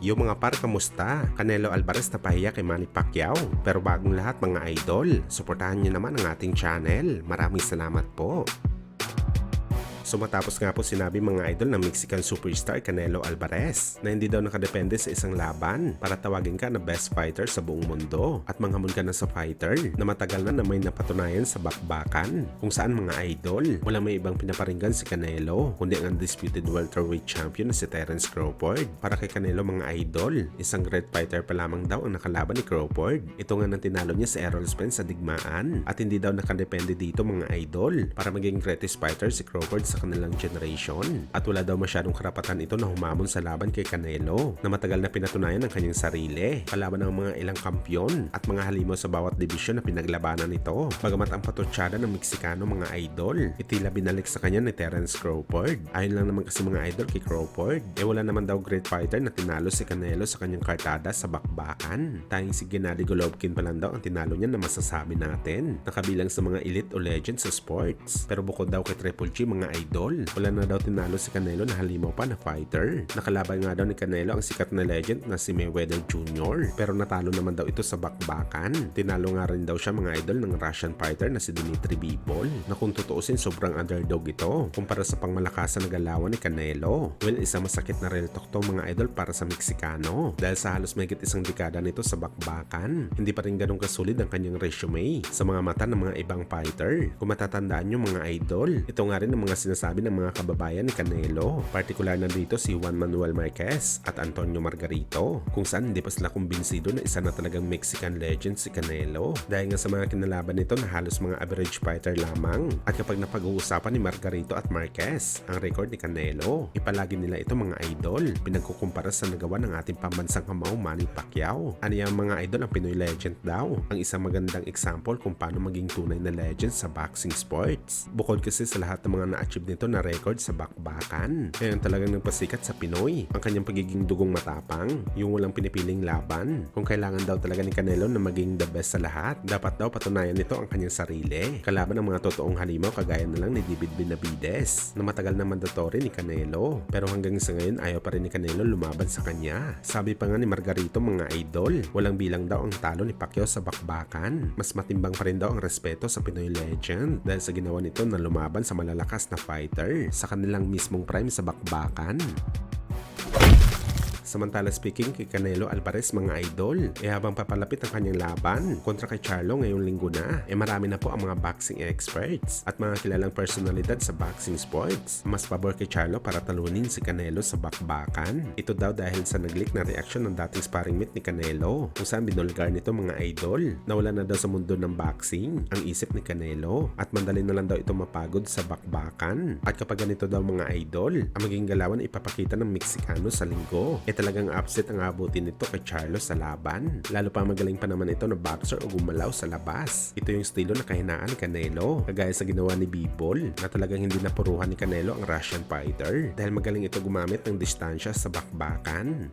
Yung mga par, kamusta? Canelo Alvarez napahiya kay Manny Pacquiao. Pero bagong lahat mga idol, suportahan niyo naman ang ating channel. Maraming salamat po. So matapos nga po sinabi mga idol ng Mexican superstar Canelo Alvarez na hindi daw nakadepende sa isang laban para tawagin ka na best fighter sa buong mundo at manghamon ka na sa fighter na matagal na may napatunayan sa bakbakan kung saan mga idol wala may ibang pinaparinggan si Canelo kundi ang undisputed welterweight champion na si Terence Crawford. Para kay Canelo mga idol, isang great fighter pa lamang daw ang nakalaban ni Crawford. Ito nga nang tinalo niya si Errol Spence sa digmaan at hindi daw nakadepende dito mga idol para maging greatest fighter si Crawford sa kanilang generation at wala daw masyadong karapatan ito na humamon sa laban kay Canelo na matagal na pinatunayan ng kanyang sarili kalaban ng mga ilang kampyon at mga halimaw sa bawat dibisyon na pinaglabanan nito. Bagamat ang patutsada ng Meksikano mga idol, itila binalik sa kanya ni Terence Crawford. Ayon lang naman kasi mga idol kay Crawford, wala naman daw great fighter na tinalo si Canelo sa kanyang kartada sa bakbakan. Tanging si Gennady Golovkin pa lang daw ang tinalo niya na masasabi natin na kabilang sa mga elite o legend sa sports. Pero bukod daw kay Triple G mga idol, wala na daw tinalo si Canelo na halimaw pa na fighter. Nakalaban nga daw ni Canelo ang sikat na legend na si Mayweather Jr. Pero natalo naman daw ito sa bakbakan. Tinalo nga rin daw siya mga idol ng Russian fighter na si Dmitry Bivol na kung tutuusin sobrang underdog ito kumpara sa pangmalakasan na galawan ni Canelo. Well, isang masakit na real talk to mga idol para sa Meksikano dahil sa halos mahigit isang dekada nito sa bakbakan, hindi pa rin ganun kasulid ang kanyang resume sa mga mata ng mga ibang fighter. Kung matatandaan nyo mga idol, ito nga rin ang mga sinasabi ng mga kababayan ni Canelo, partikular na dito si Juan Manuel Marquez at Antonio Margarito, kung saan hindi pa sila kumbinsido na isa na talagang Mexican legend si Canelo dahil nga sa mga kinalaban nito na halos mga average fighter lamang. At kapag napag-uusapan ni Margarito at Marquez ang record ni Canelo, ipalagi nila ito mga idol pinagkukumpara sa nagawa ng ating pambansang kamaw Manny Pacquiao. Ano yung mga idol ang Pinoy legend daw? Ang isang magandang example kung paano maging tunay na legend sa boxing sports. Bukod kasi sa lahat ng mga na-achieve nito na record sa bakbakan, kaya talagang nagpasikat sa Pinoy ang kanyang pagiging dugong matapang, yung walang pinipiling laban. Kung kailangan daw talaga ni Canelo na maging the best sa lahat, dapat daw patunayan nito ang kanyang sarili kalaban ng mga totoong halimaw kagaya na lang ni David Benavides na matagal na mandatory ni Canelo. Pero hanggang sa ngayon ayaw pa rin ni Canelo lumaban sa kanya. Sabi pa nga ni Margarito mga idol, walang bilang daw ang talo ni Pacquiao sa bakbakan. Mas matimbang pa rin daw ang respeto sa Pinoy legend dahil sa ginawa nito na lumaban sa malalakas na fighter sa kanilang mismong prime sa bakbakan. Samantala speaking kay Canelo Alvarez mga idol, habang papalapit ang kanyang laban kontra kay Charlo ngayong linggo na, marami na po ang mga boxing experts at mga kilalang personalidad sa boxing sports. Mas pabor kay Charlo para talunin si Canelo sa bakbakan. Ito daw dahil sa nag-leak na reaksyon ng dating sparring mate ni Canelo kung saan binulgar nito mga idol na wala na daw sa mundo ng boxing ang isip ni Canelo at mandali na lang daw ito mapagod sa bakbakan. At kapag ganito daw mga idol, ang maging galawan ipapakita ng Meksikano sa linggo, talagang upset ang abutin nito kay Charlo sa laban. Lalo pa magaling pa naman ito na boxer o gumalaw sa labas. Ito yung estilo na kahinaan ni Canelo, kagaya sa ginawa ni Bivol na talagang hindi napuruhan ni Canelo ang Russian fighter dahil magaling ito gumamit ng distansya sa bakbakan.